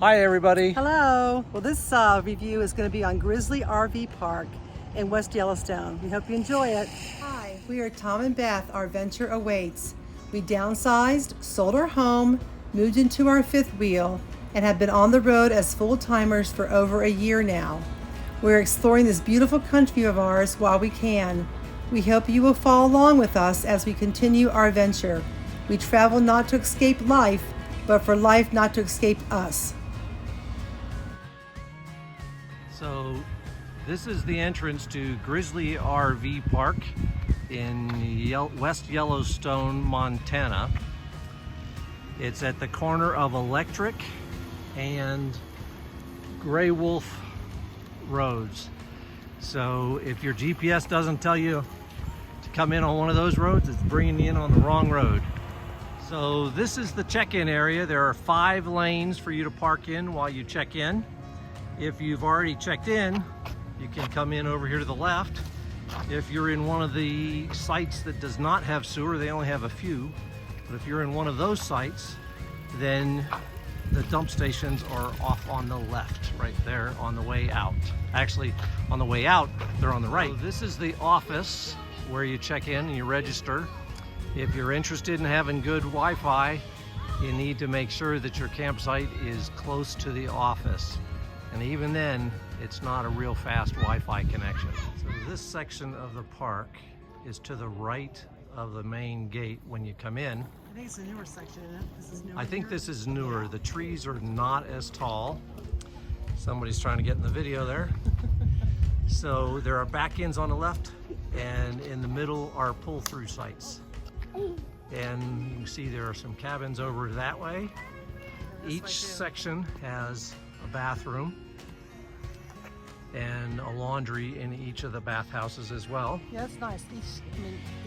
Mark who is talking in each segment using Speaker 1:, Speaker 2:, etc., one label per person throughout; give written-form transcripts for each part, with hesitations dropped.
Speaker 1: Hi everybody.
Speaker 2: Hello. Well, this review is going to be on Grizzly RV Park in West Yellowstone. We hope you enjoy it. Hi, we are Tom and Beth. Our venture awaits. We downsized, sold our home, moved into our fifth wheel, and have been on the road as full-timers for over a year now. We're exploring this beautiful country of ours while we can. We hope you will follow along with us as we continue our venture. We travel not to escape life, but for life not to escape us.
Speaker 1: So this is the entrance to Grizzly RV Park in West Yellowstone, Montana. It's at the corner of Electric and Gray Wolf roads. So if your GPS doesn't tell you to come in on one of those roads, it's bringing you in on the wrong road. So this is the check-in area. There are 5 lanes for you to park in while you check in. If you've already checked in, you can come in over here to the left. If you're in one of the sites that does not have sewer, they only have a few, but if you're in one of those sites, then the dump stations are off on the left, right there on the way out. Actually, on the way out, they're on the right. So this is the office where you check in and you register. If you're interested in having good Wi-Fi, you need to make sure that your campsite is close to the office. And even then, it's not a real fast Wi-Fi connection. So this section of the park is to the right of the main gate when you come in.
Speaker 2: I think it's a newer section, isn't it? This is newer.
Speaker 1: I think this is newer. The trees are not as tall. Somebody's trying to get in the video there. So there are back ends on the left, and in the middle are pull-through sites. And you can see there are some cabins over that way. Each section has a bathroom and a laundry in each of the bathhouses as well.
Speaker 2: Yeah, that's nice.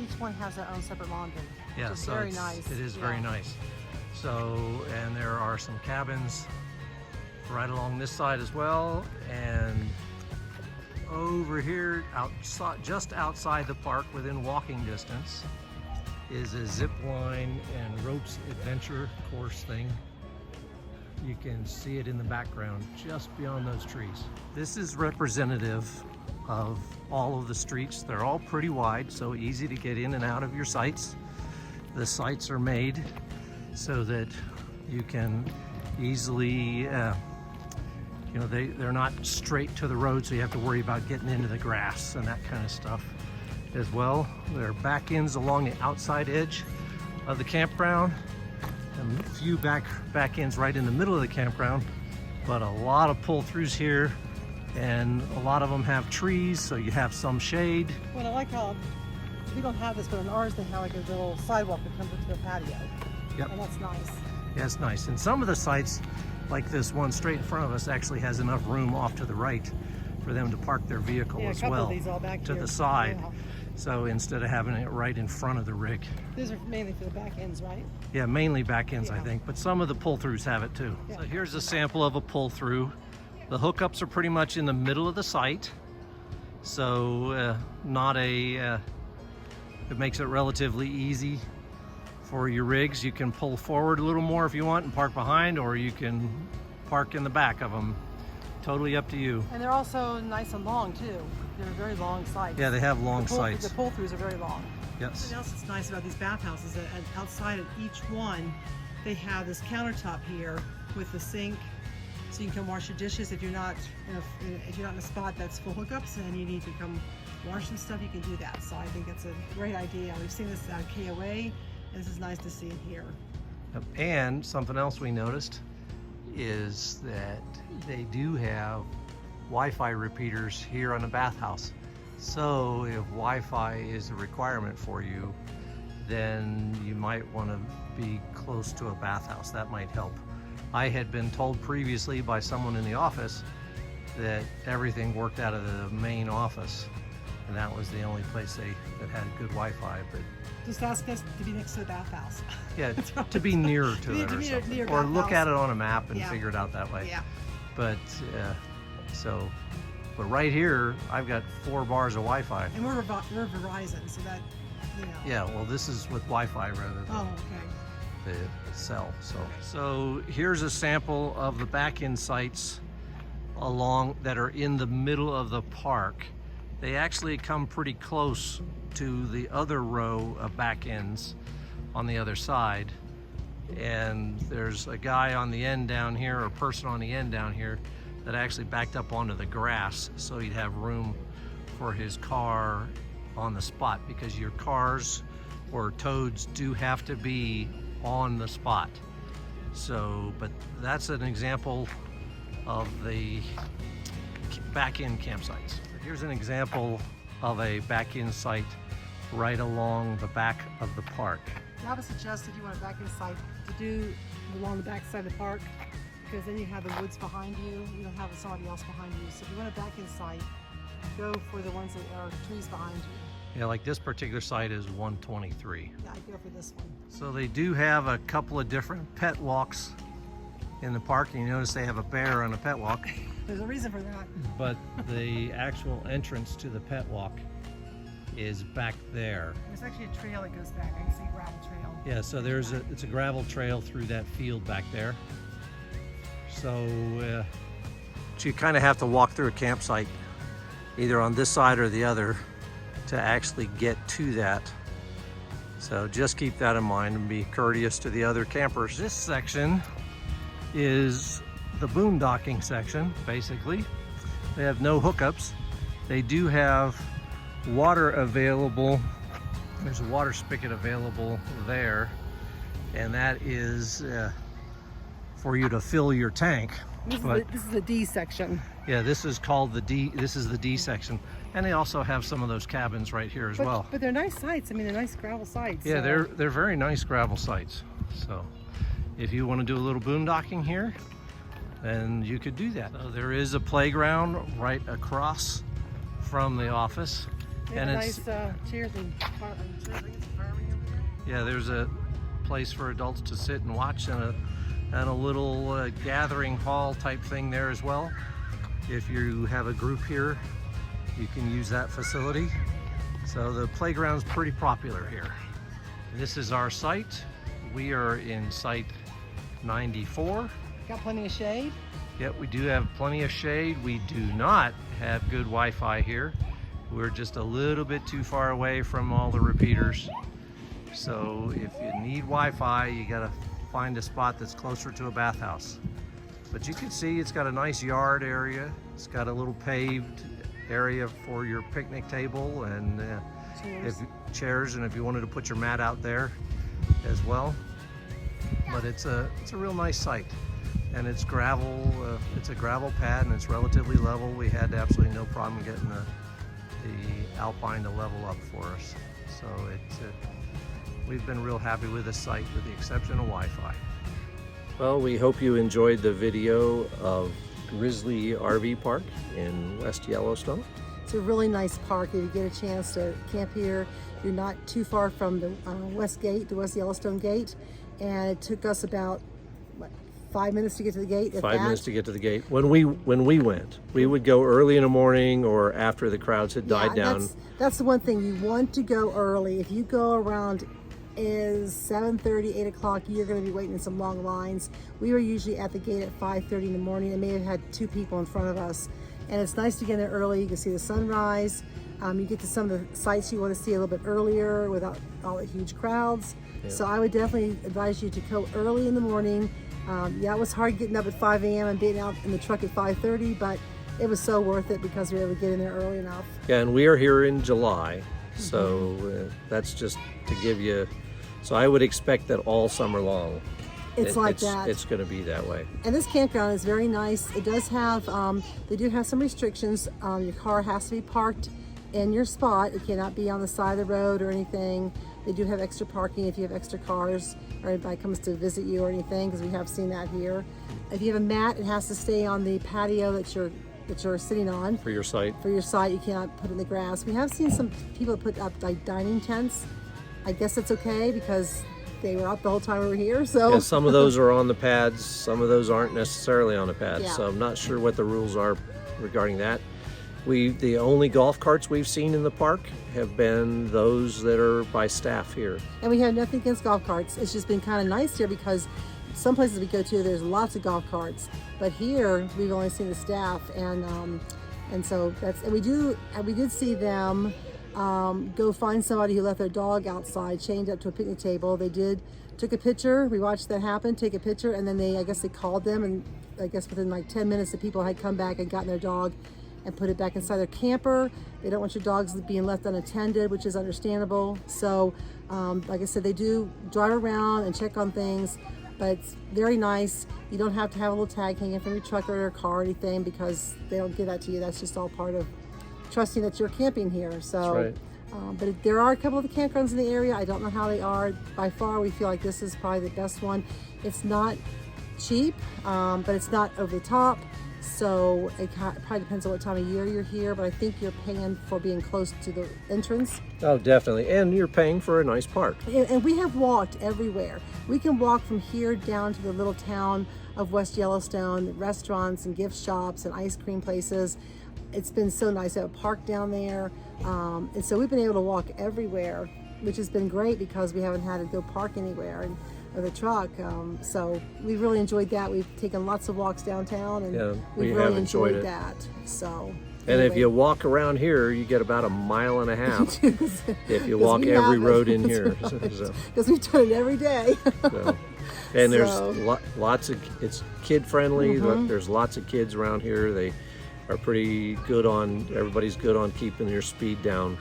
Speaker 2: Each one has their own separate laundry.
Speaker 1: Yeah,
Speaker 2: which is
Speaker 1: so
Speaker 2: very nice.
Speaker 1: It is very nice. So, and there are some cabins right along this side as well, and over here, outside, just outside the park, within walking distance, is a zip line and ropes adventure course thing. You can see it in the background just beyond those trees. This is representative of all of the streets. They're all pretty wide, so easy to get in and out of your sites. The sites are made so that you can easily, they're not straight to the road, so you have to worry about getting into the grass and that kind of stuff as well. There are back ends along the outside edge of the campground, and a few back ends right in the middle of the campground, but a lot of pull-throughs here, and a lot of them have trees, so you have some shade.
Speaker 2: Well, I like how we don't have this, but in ours they have like a little sidewalk that comes into the patio.
Speaker 1: Yep.
Speaker 2: And that's nice.
Speaker 1: Yeah, it's nice. And some of the sites, like this one straight in front of us, actually has enough room off to the right for them to park their vehicle as well,
Speaker 2: of these all back
Speaker 1: to
Speaker 2: here.
Speaker 1: the side.
Speaker 2: Yeah.
Speaker 1: So instead of having it right in front of the rig.
Speaker 2: These are mainly for the back ends, right?
Speaker 1: Yeah, mainly back ends, I
Speaker 2: Yeah.
Speaker 1: think, but some of the pull-throughs have it too.
Speaker 2: Yeah.
Speaker 1: So here's a sample of a pull-through. The hookups are pretty much in the middle of the site, so it makes it relatively easy for your rigs. You can pull forward a little more if you want and park behind, or you can park in the back of them. Totally up to you.
Speaker 2: And they're also nice and long too. They're very long sites.
Speaker 1: Yeah, they have long sites.
Speaker 2: The pull-throughs are very long.
Speaker 1: Yes.
Speaker 2: Something else that's nice about these bathhouses is that outside of each one, they have this countertop here with the sink, so you can come wash your dishes if you're not in a spot that's full hookups and you need to come wash some stuff. You can do that. So I think it's a great idea. We've seen this at KOA, and this is nice to see it here.
Speaker 1: And something else we noticed is that they do have Wi-Fi repeaters here on the bathhouse. So if Wi-Fi is a requirement for you, then you might want to be close to a bathhouse. That might help. I had been told previously by someone in the office that everything worked out of the main office, and that was the only place that had good Wi-Fi. But
Speaker 2: just ask us to be next to the bathhouse.
Speaker 1: Yeah, to be near to it or something. Or look at it on a map and figure it out that way.
Speaker 2: Yeah.
Speaker 1: But but right here, I've got 4 bars of Wi-Fi.
Speaker 2: And we're Verizon, so that,
Speaker 1: Yeah, well, this is with Wi-Fi rather than.
Speaker 2: Oh, okay.
Speaker 1: the cell. So here's a sample of the back-end sites along that are in the middle of the park. They actually come pretty close to the other row of back ends on the other side. And there's a guy on the end down here, or a person on the end down here, that actually backed up onto the grass so he'd have room for his car on the spot, because your cars or toads do have to be on the spot. So, but that's an example of the back-end campsites. Here's an example of a back-end site right along the back of the park.
Speaker 2: I would suggest if you want a back-end site to do along the back side of the park, because then you have the woods behind you. You don't have somebody else behind you. So if you want a back-end site, go for the ones that are trees behind you.
Speaker 1: Yeah, like this particular site is 123.
Speaker 2: Yeah, I'd go for this one.
Speaker 1: So they do have a couple of different pet walks in the park, and you notice they have a bear on a pet walk.
Speaker 2: There's a reason for that.
Speaker 1: But the actual entrance to the pet walk is back there.
Speaker 2: There's actually a trail that goes back. I can see a gravel trail.
Speaker 1: Yeah, so it's a gravel trail through that field back there. So you kind of have to walk through a campsite either on this side or the other to actually get to that. So just keep that in mind and be courteous to the other campers. This section is the boondocking section, basically. They have no hookups. They do have water available. There's a water spigot available there, and that is for you to fill your tank.
Speaker 2: This is the D section.
Speaker 1: Yeah, this is called the D. This is the D section, and they also have some of those cabins right here as well.
Speaker 2: But they're nice sites. I mean, they're nice gravel sites.
Speaker 1: Yeah,
Speaker 2: so.
Speaker 1: they're very nice gravel sites. So, if you want to do a little boondocking here, then you could do that. So there is a playground right across from the office,
Speaker 2: and it's nice chairs and harmony over there.
Speaker 1: Yeah, there's a place for adults to sit and watch, and a little gathering hall type thing there as well. If you have a group here, you can use that facility. So the playground's pretty popular here. This is our site. We are in site 94.
Speaker 2: Got plenty of shade?
Speaker 1: Yep, we do have plenty of shade. We do not have good Wi-Fi here. We're just a little bit too far away from all the repeaters. So if you need Wi-Fi, you gotta find a spot that's closer to a bathhouse. But you can see it's got a nice yard area. It's got a little paved area for your picnic table and chairs, and if you wanted to put your mat out there as well. But it's a real nice site, and it's gravel. It's a gravel pad, and it's relatively level. We had absolutely no problem getting the alpine to level up for us. So we've been real happy with this site, with the exception of Wi-Fi. Well, we hope you enjoyed the video of Grizzly RV Park in West Yellowstone.
Speaker 2: It's a really nice park. If you get a chance to camp here, you're not too far from the West Gate, the West Yellowstone Gate, and it took us about 5 minutes to get to the gate.
Speaker 1: 5 minutes to get to the gate. When we went, we would go early in the morning or after the crowds had died down.
Speaker 2: That's the one thing, you want to go early. If you go around is 7:30, 8 o'clock, you're going to be waiting in some long lines. We were usually at the gate at 5:30 in the morning and may have had 2 people in front of us. And it's nice to get there early. You can see the sunrise. You get to some of the sites you want to see a little bit earlier without all the huge crowds. Yeah. So I would definitely advise you to go early in the morning. Yeah, it was hard getting up at 5 a.m. and being out in the truck at 5:30, but it was so worth it because we were able to get in there early enough.
Speaker 1: Yeah, and we are here in July, so that's just to give you. So I would expect that all summer long, it's going to be that way.
Speaker 2: And this campground is very nice. It does have, they do have some restrictions. Your car has to be parked in your spot. It cannot be on the side of the road or anything. They do have extra parking if you have extra cars or anybody comes to visit you or anything, because we have seen that here. If you have a mat, it has to stay on the patio that you're sitting on.
Speaker 1: For your site.
Speaker 2: For your site, you cannot put it in the grass. We have seen some people put up like dining tents. I guess that's okay because they were up the whole time we were here. So
Speaker 1: yeah, some of those are on the pads, some of those aren't necessarily on the pads.
Speaker 2: Yeah.
Speaker 1: So I'm not sure what the rules are regarding that. The only golf carts we've seen in the park have been those that are by staff here.
Speaker 2: And we have nothing against golf carts. It's just been kind of nice here because some places we go to, there's lots of golf carts, but here we've only seen the staff, and so we did see them go find somebody who left their dog outside chained up to a picnic table. They took a picture. We watched that happen, take a picture, and then I guess they called them, and I guess within like 10 minutes the people had come back and gotten their dog and put it back inside their camper. They don't want your dogs being left unattended, which is understandable. So like I said, they do drive around and check on things, but it's very nice. You don't have to have a little tag hanging from your truck or your car or anything, because they don't give that to you. That's just all part of trusting that you're camping here. So,
Speaker 1: that's right.
Speaker 2: But there are a couple of the campgrounds in the area. I don't know how they are. By far, we feel like this is probably the best one. It's not cheap, but it's not over the top. So it probably depends on what time of year you're here, but I think you're paying for being close to the entrance.
Speaker 1: Oh, definitely. And you're paying for a nice park.
Speaker 2: And we have walked everywhere. We can walk from here down to the little town of West Yellowstone, restaurants and gift shops and ice cream places. It's been so nice. I have a park down there. And so we've been able to walk everywhere, which has been great because we haven't had to go park anywhere with a truck. So we really enjoyed that. We've taken lots of walks downtown, and we've really enjoyed that. So.
Speaker 1: And if you walk around here, you get about 1.5 miles if you walk every road in here.
Speaker 2: Because we done it every day.
Speaker 1: And there's lots of, it's kid friendly. There's lots of kids around here. They are pretty good everybody's good on keeping their speed down.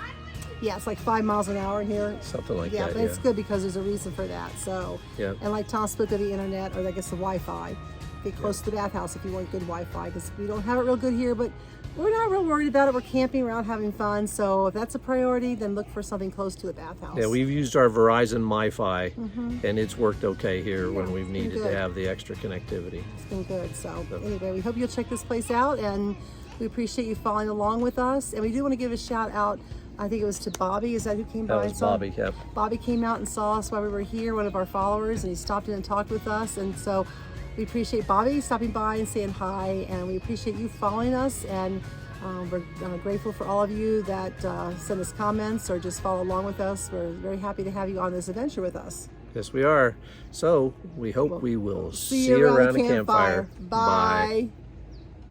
Speaker 2: Yeah, it's like 5 miles an hour here.
Speaker 1: Something like that.
Speaker 2: Yeah, but it's good because there's a reason for that. So, and like Tom spoke of the internet, or I guess the Wi-Fi. Get close to the bathhouse if you want good Wi-Fi, because we don't have it real good here, but we're not real worried about it. We're camping, we're out having fun. So if that's a priority, then look for something close to the bathhouse.
Speaker 1: Yeah, we've used our Verizon MiFi, and it's worked okay here when we've needed to have the extra connectivity.
Speaker 2: It's been good. So anyway, we hope you'll check this place out, and we appreciate you following along with us. And we do want to give a shout out. I think it was to Bobby. Is that who came by?
Speaker 1: That was Bobby, yep.
Speaker 2: Bobby came out and saw us while we were here, one of our followers, and he stopped in and talked with us. And so we appreciate Bobby stopping by and saying hi, and we appreciate you following us. And we're grateful for all of you that send us comments or just follow along with us. We're very happy to have you on this adventure with us.
Speaker 1: Yes, we are. So we hope we will see you around the campfire.
Speaker 2: Bye.